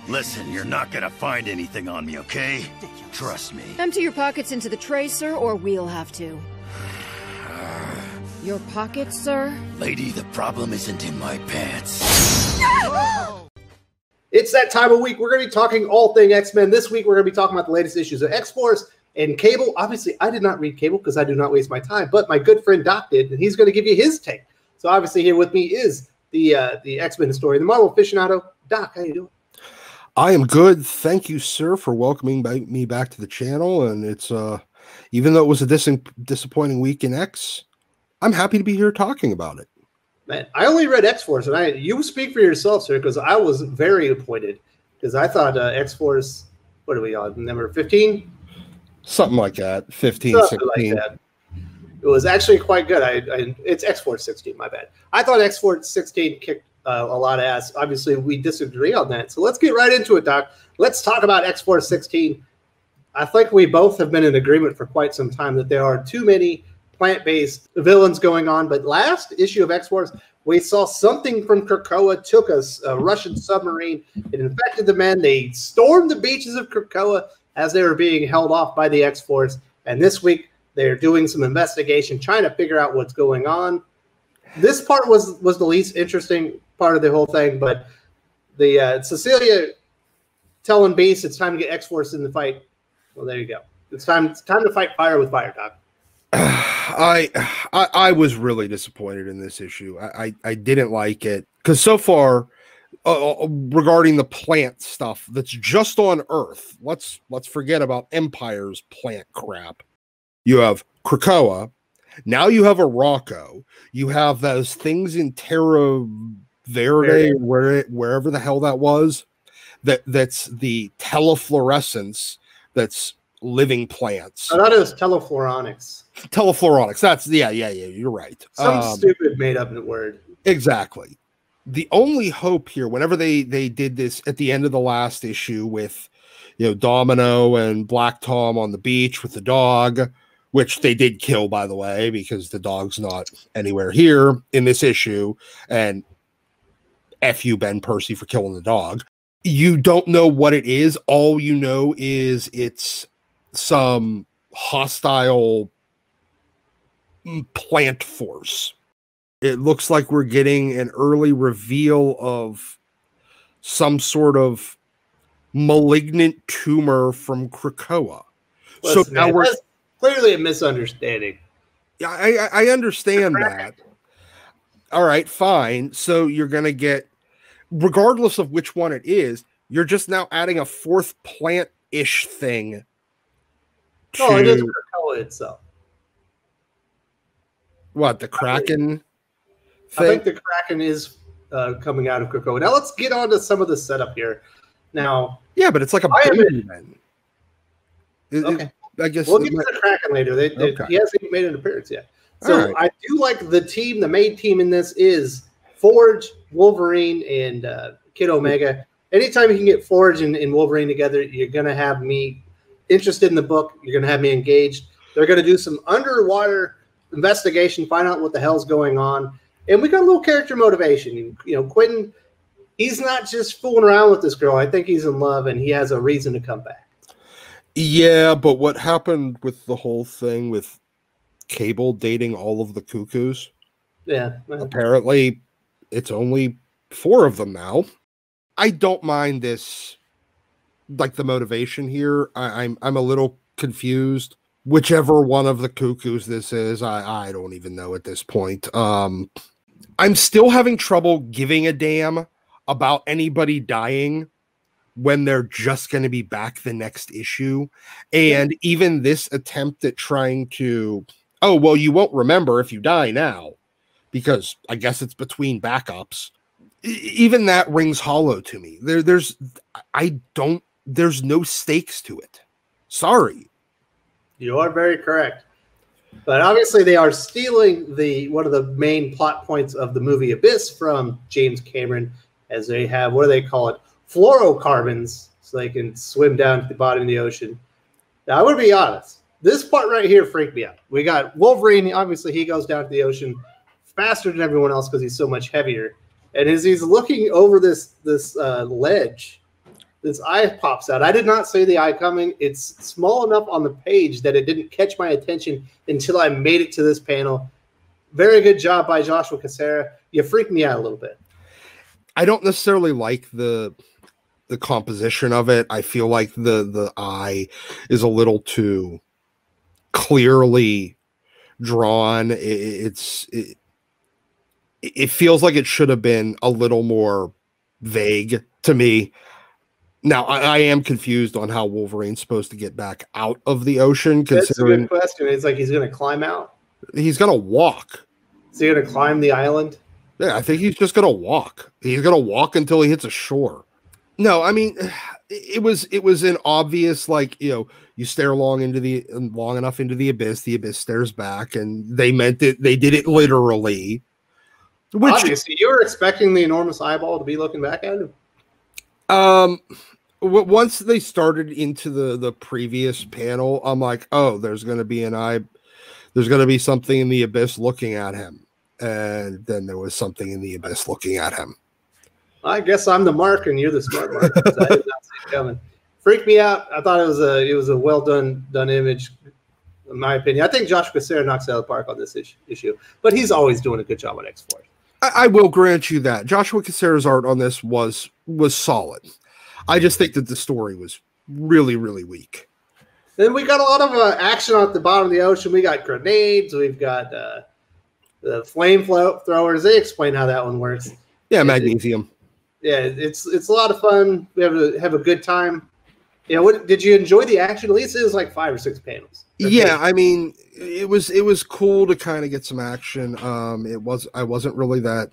Listen, you're not gonna find anything on me, okay? Trust me. Empty your pockets into the tray, sir, or we'll have to. Your pockets, sir? Lady, the problem isn't in my pants. It's that time of week. We're going to be talking all thing X-Men. This week, we're going to be talking about the latest issues of X-Force and Cable. Obviously, I did not read Cable because I do not waste my time, but my good friend Doc did, and he's going to give you his take. So obviously, here with me is the X-Men story, the Marvel aficionado. Doc, how you doing? I am good. Thank you, sir, for welcoming me back to the channel. And it's even though it was a disappointing week in X, I'm happy to be here talking about it. Man, I only read X-Force, and you speak for yourself, sir, because I was very appointed because I thought X-Force, what are we on, number 15? Something like that, 15, Something 16. Like that. It was actually quite good. It's X-Force 16, my bad. I thought X-Force 16 kicked a lot of ass. Obviously, we disagree on that. So let's get right into it, Doc. Let's talk about X-Force 16. I think we both have been in agreement for quite some time that there are too many plant-based villains going on, but last issue of X-Force, we saw something from Krakoa took us a Russian submarine. It infected the men. They stormed the beaches of Krakoa as they were being held off by the X-Force. And this week, they're doing some investigation, trying to figure out what's going on. This part was the least interesting part of the whole thing, but the Cecilia telling Beast it's time to get X-Force in the fight. Well, there you go. It's time to fight fire with fire, Doc. I was really disappointed in this issue. I didn't like it because so far, regarding the plant stuff that's just on Earth, let's forget about Empire's plant crap. You have Krakoa, now you have Araco, you have those things in Terra Verde, wherever the hell that was. That's the telefluorescence. That's living plants. I thought it was telefloronics. Telefloronics. That's yeah. You're right. Some stupid made up word. Exactly. The only hope here, whenever they did this at the end of the last issue with, Domino and Black Tom on the beach with the dog, which they did kill, by the way, because the dog's not anywhere here in this issue, and F you, Ben Percy, for killing the dog. You don't know what it is. All you know is it's some hostile plant force. It looks like we're getting an early reveal of some sort of malignant tumor from Krakoa. Listen, so now that's clearly a misunderstanding. Yeah, I understand that. All right, fine. So you're going to get, regardless of which one it is, you're just now adding a fourth plant-ish thing. No, it is Krakoa itself. What, the Kraken thing? I think the Kraken is coming out of Krakoa. Now let's get on to some of the setup here. Now, yeah, but it's like a baby then. Okay. I guess we'll get to the Kraken later. Okay. He hasn't even made an appearance yet. So right. I do like the team. The Maid Team in this is Forge, Wolverine, and Kid Omega. Anytime you can get Forge and Wolverine together, you're going to have me interested in the book. You're going to have me engaged. They're going to do some underwater investigation, find out what the hell's going on. And we got a little character motivation. Quentin, he's not just fooling around with this girl. I think he's in love, and he has a reason to come back. Yeah, but what happened with the whole thing with Cable dating all of the cuckoos? Yeah. Apparently, it's only 4 of them now. I don't mind this, like the motivation here. I'm a little confused. Whichever one of the cuckoos this is, I don't even know at this point. I'm still having trouble giving a damn about anybody dying when they're just going to be back the next issue. And even this attempt at trying to, oh, well, you won't remember if you die now, because I guess it's between backups. Even that rings hollow to me. There's no stakes to it. Sorry. You are very correct. But obviously they are stealing one of the main plot points of the movie Abyss from James Cameron, as they have, what do they call it? Fluorocarbons, so they can swim down to the bottom of the ocean. Now, I would be honest. This part right here freaked me out. We got Wolverine. Obviously, he goes down to the ocean faster than everyone else because he's so much heavier. And as he's looking over this ledge, this eye pops out. I did not see the eye coming. It's small enough on the page that it didn't catch my attention until I made it to this panel. Very good job by Joshua Cassara. You freaked me out a little bit. I don't necessarily like the composition of it. I feel like the eye is a little too clearly drawn. It feels like it should have been a little more vague to me. Now, I am confused on how Wolverine's supposed to get back out of the ocean. That's a good question. It's like he's going to climb out. He's going to walk. Is he going to climb the island? Yeah, I think he's just going to walk. He's going to walk until he hits a shore. No, I mean, it was an obvious, like, you know, you stare long enough into the abyss stares back, and they meant it. They did it literally. Which, obviously, you were expecting the enormous eyeball to be looking back at him. Once they started into the previous panel, I'm like, oh, there's going to be an eye. There's going to be something in the abyss looking at him. And then there was something in the abyss looking at him. I guess I'm the mark and you're the smart mark. I did not see it coming. Freaked me out. I thought it was a well done image, in my opinion. I think Josh Cassara knocks it out of the park on this issue, but he's always doing a good job on X-Force. I will grant you that Joshua Cassara's art on this was solid. I just think that the story was really, really weak. Then we got a lot of action at the bottom of the ocean. We got grenades. We've got the flame throwers. They explain how that one works. Yeah, magnesium. It's a lot of fun. We have a good time. Yeah, did you enjoy the action? At least it was like 5 or 6 panels. Yeah, I mean, it was cool to kind of get some action. I wasn't really that.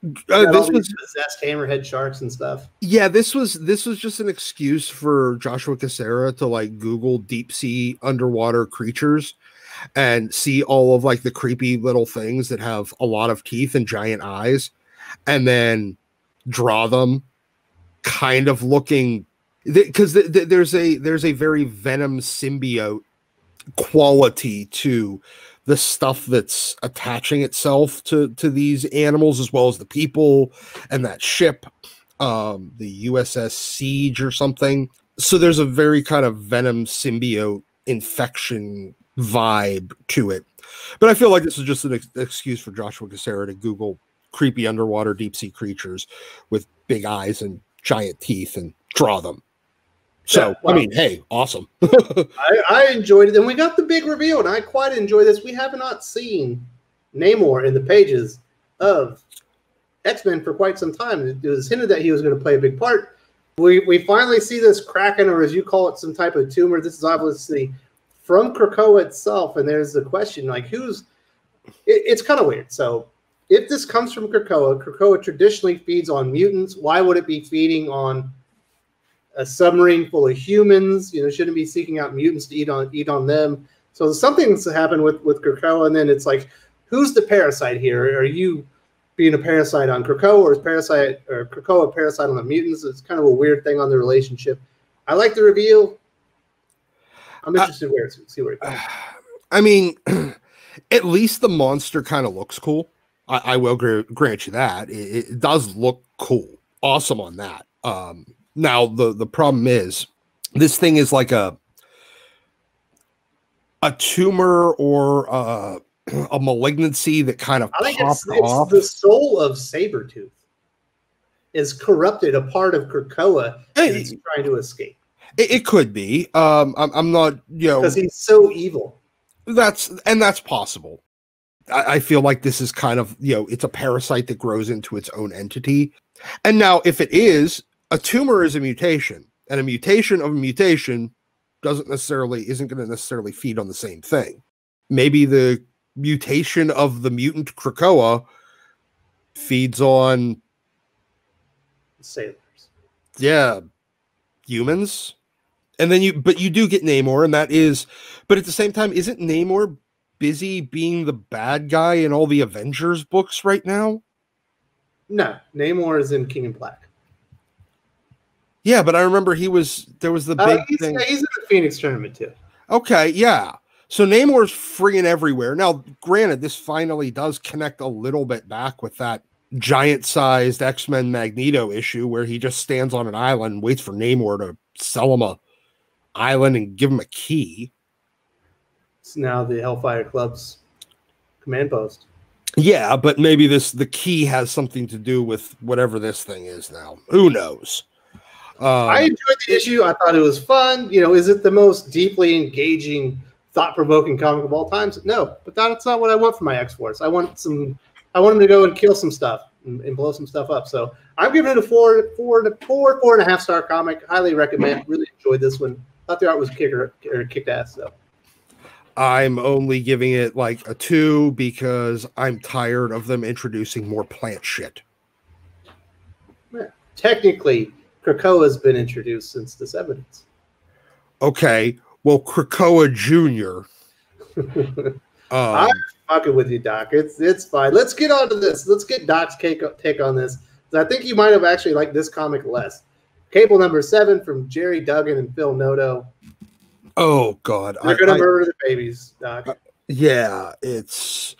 This was possessed hammerhead sharks and stuff. Yeah, this was just an excuse for Joshua Cassara to like Google deep sea underwater creatures and see all of like the creepy little things that have a lot of teeth and giant eyes, and then draw them kind of looking, because there's a very Venom symbiote quality to the stuff that's attaching itself to these animals, as well as the people and that ship, the USS Siege or something. So there's a very kind of Venom symbiote infection vibe to it. But I feel like this is just an excuse for Joshua Cassara to Google creepy underwater deep sea creatures with big eyes and giant teeth and draw them. So, yeah, well, I mean, hey, awesome. I enjoyed it. And we got the big reveal, and I quite enjoy this. We have not seen Namor in the pages of X-Men for quite some time. It was hinted that he was going to play a big part. We finally see this Kraken, or as you call it, some type of tumor. This is obviously from Krakoa itself, and there's the question, like, it's kind of weird. So if this comes from Krakoa traditionally feeds on mutants. Why would it be feeding on a submarine full of humans? You know, shouldn't be seeking out mutants to eat on them. So something's happened with Krakoa, and then it's like, who's the parasite here? Are you being a parasite on Krakoa, or is Krakoa a parasite on the mutants? It's kind of a weird thing on the relationship. I like the reveal. I'm interested to see where it goes. I mean, at least the monster kind of looks cool. I will grant you that. It does look cool. Awesome on that. Now, the problem is, this thing is like a tumor or a malignancy that kind of popped off. The soul of Sabretooth is corrupted, a part of Krakoa, and it's trying to escape. It could be. I'm not, because he's so evil. That's possible. I feel like this is kind of, it's a parasite that grows into its own entity. And now, if it is, a tumor is a mutation, and a mutation of a mutation isn't going to necessarily feed on the same thing. Maybe the mutation of the mutant Krakoa feeds on sailors. Yeah, humans. And then you do get Namor, and that is, but at the same time, isn't Namor busy being the bad guy in all the Avengers books right now? No, Namor is in King in Black. Yeah, but I remember there was the big thing. He's in the Phoenix tournament too. Okay, yeah. So Namor's friggin' everywhere. Now, granted, this finally does connect a little bit back with that giant-sized X-Men Magneto issue where he just stands on an island and waits for Namor to sell him a island and give him a key. It's now the Hellfire Club's command post. Yeah, but maybe the key has something to do with whatever this thing is now. Who knows? I enjoyed the issue. I thought it was fun. Is it the most deeply engaging, thought-provoking comic of all times? No, but that's not what I want for my X-Force. I want him to go and kill some stuff and blow some stuff up. So I'm giving it a 4.5 star comic. Highly recommend. Really enjoyed this one. Thought the art was kicked ass. So I'm only giving it like a 2 because I'm tired of them introducing more plant shit. Yeah. Technically, Krakoa has been introduced since this evidence. Okay, well, Krakoa Jr. I'm fucking with you, Doc. It's fine. Let's get on to this. Let's get Doc's take on this. I think you might have actually liked this comic less. Cable number 7 from Jerry Duggan and Phil Noto. Oh, God. They're going to murder the babies, Doc. Yeah, it's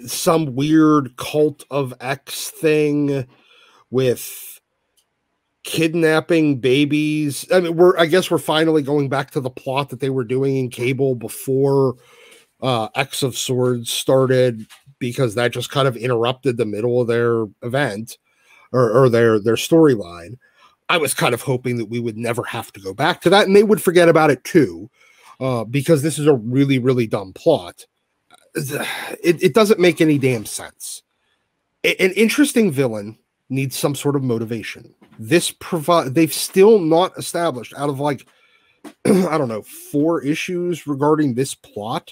some weird cult of X thing with kidnapping babies. I mean, I guess we're finally going back to the plot that they were doing in Cable before X of Swords started, because that just kind of interrupted the middle of their event or their storyline. I was kind of hoping that we would never have to go back to that, and they would forget about it too, because this is a really, really dumb plot. It doesn't make any damn sense. An interesting villain needs some sort of motivation. They've still not established, out of like, I don't know, 4 issues regarding this plot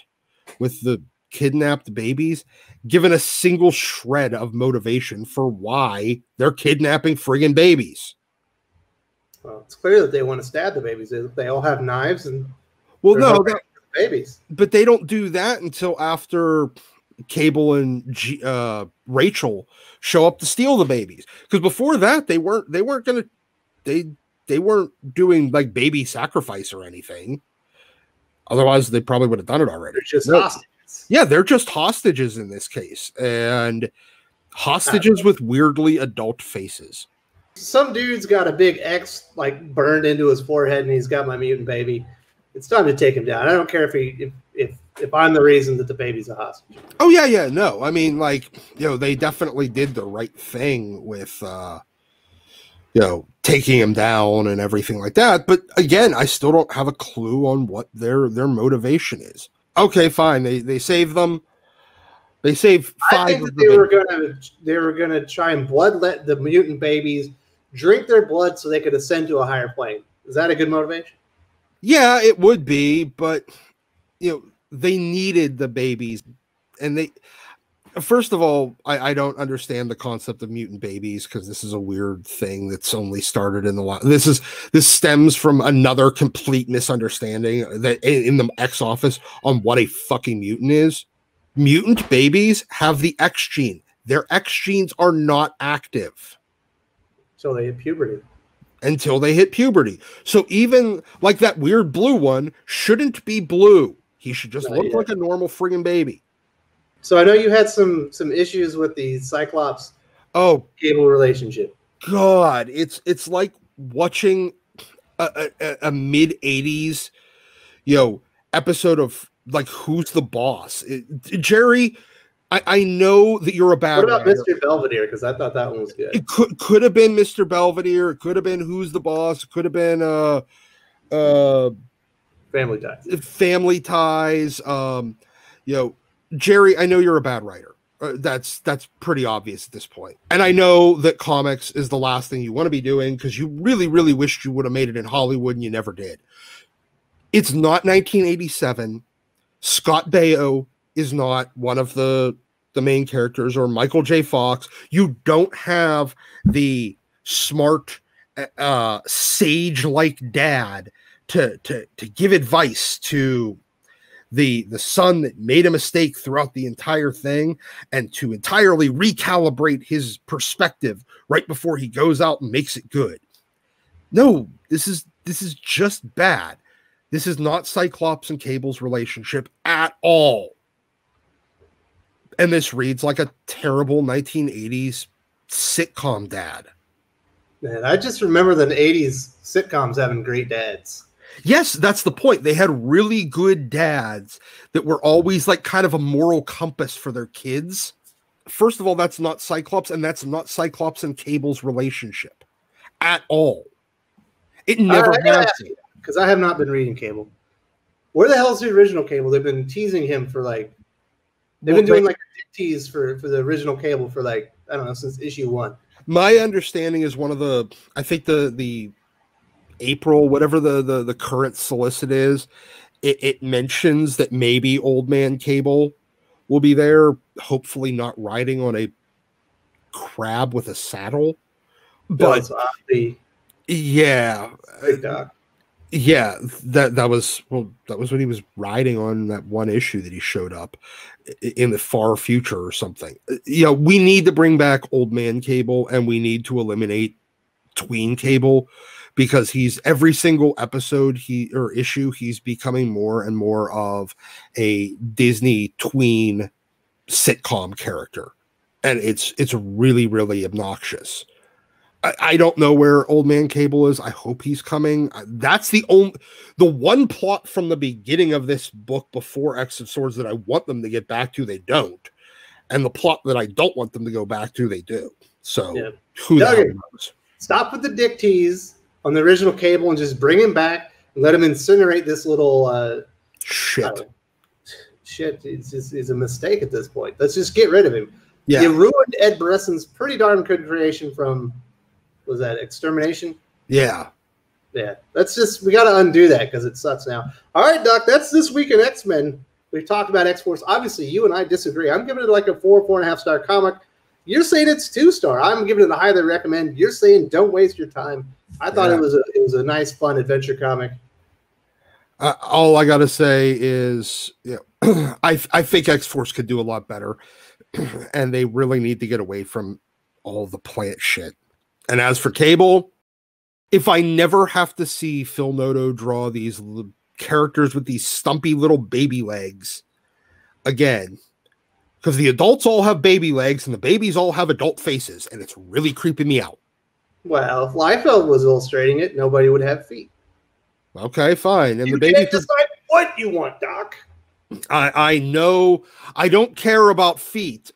with the kidnapped babies, given a single shred of motivation for why they're kidnapping friggin' babies. Well, it's clear that they want to stab the babies. They all have knives and babies. But they don't do that until after Cable and Rachel show up to steal the babies. Because before that, they weren't doing like baby sacrifice or anything. Otherwise, they probably would have done it already. They're just hostages. Yeah, they're just hostages in this case, and hostages with weirdly adult faces. Some dude's got a big X like burned into his forehead, and he's got my mutant baby. It's time to take him down. I don't care if I'm the reason that the baby's a hostage. Oh yeah, no. I mean, like, they definitely did the right thing with taking him down and everything like that. But again, I still don't have a clue on what their motivation is. Okay, fine. They save them. They save 5. I think that they were gonna try and bloodlet the mutant babies, drink their blood so they could ascend to a higher plane. Is that a good motivation? Yeah, it would be, but they needed the babies, and first of all, I don't understand the concept of mutant babies, because this is a weird thing that's only started in the this stems from another complete misunderstanding that in the X office on what a fucking mutant is. Mutant babies have the X gene. Their X genes are not active. So they hit puberty. Until they hit puberty. So even like that weird blue one shouldn't be blue. He should just look like a normal friggin' baby. So I know you had some issues with the Cyclops Cable relationship. God, it's like watching a mid-80s episode of like Who's the Boss? Jerry, I know that you're a bad What about writer. Mr. Belvedere? Because I thought that one was good. It could have been Mr. Belvedere. It could have been Who's the Boss. It could have been Family Ties. Family Ties. Jerry, I know you're a bad writer. That's pretty obvious at this point. And I know that comics is the last thing you want to be doing, because you really, really wished you would have made it in Hollywood and you never did. It's not 1987. Scott Baio is not one of the main characters, or Michael J. Fox. You don't have the smart, sage-like dad to give advice to the son that made a mistake throughout the entire thing, and to entirely recalibrate his perspective right before he goes out and makes it good. No, this is just bad. This is not Cyclops and Cable's relationship at all. And this reads like a terrible 1980s sitcom dad. Man, I just remember the 80s sitcoms having great dads. Yes, that's the point. They had really good dads that were always like kind of a moral compass for their kids. First of all, that's not Cyclops, and that's not Cyclops and Cable's relationship at all. It never has. Because I have not been reading Cable. Where the hell is the original Cable? They've been teasing him for like... They've been doing like a dick tease for the original Cable for like, I don't know, since issue 1. My understanding is one of the... I think the April, whatever the current solicit is, it mentions that maybe Old Man Cable will be there, hopefully not riding on a crab with a saddle. But yeah, yeah, that was when he was riding on that one issue that he showed up in the far future or something. You know, we need to bring back Old Man Cable, and we need to eliminate Tween Cable, because he's every single episode issue, he's becoming more and more of a Disney tween sitcom character. And it's really, really obnoxious. I don't know where Old Man Cable is. I hope he's coming. That's the one plot from the beginning of this book before X of Swords that I want them to get back to, they don't. And the plot that I don't want them to go back to, they do. So who the hell knows? Stop with the dick tease on the original Cable and just bring him back and let him incinerate this little shit. It's a mistake at this point. Let's just get rid of him. Yeah. You ruined Ed Brisson's pretty darn good creation from, was that Extermination? Yeah. Yeah. We got to undo that because it sucks now. All right, Doc, that's this week in X-Men. We've talked about X-Force. Obviously, you and I disagree. I'm giving it like a 4.5 star comic. You're saying it's 2-star. I'm giving it a highly recommend. You're saying don't waste your time. I thought it was a nice, fun adventure comic. All I gotta say is, I think X-Force could do a lot better, and they really need to get away from all the plant shit. And as for Cable, if I never have to see Phil Noto draw these characters with these stumpy little baby legs again, because the adults all have baby legs and the babies all have adult faces, and it's really creeping me out. Well, if Liefeld was illustrating it, nobody would have feet. Okay, fine. And you can't decide what you want, Doc. I know. I don't care about feet.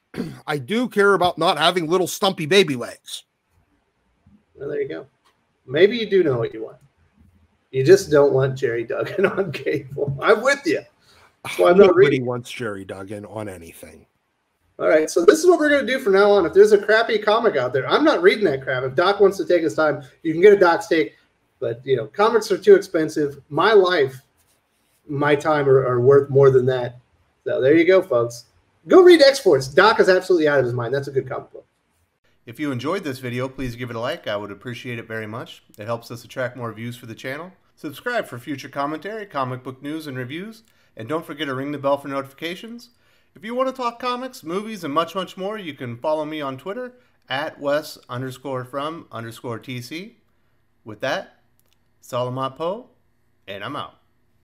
I do care about not having little stumpy baby legs. Well, there you go. Maybe you do know what you want. You just don't want Jerry Duggan on Cable. I'm with you. So Nobody wants Jerry Duggan on anything. All right, so this is what we're going to do from now on. If there's a crappy comic out there, I'm not reading that crap. If Doc wants to take his time, you can get a Doc's take. But, comics are too expensive. My life, my time are worth more than that. So there you go, folks. Go read X-Force. Doc is absolutely out of his mind. That's a good comic book. If you enjoyed this video, please give it a like. I would appreciate it very much. It helps us attract more views for the channel. Subscribe for future commentary, comic book news, and reviews. And don't forget to ring the bell for notifications. If you want to talk comics, movies, and much, much more, you can follow me on Twitter at Wes_from_TC. With that, Salamat Po, and I'm out.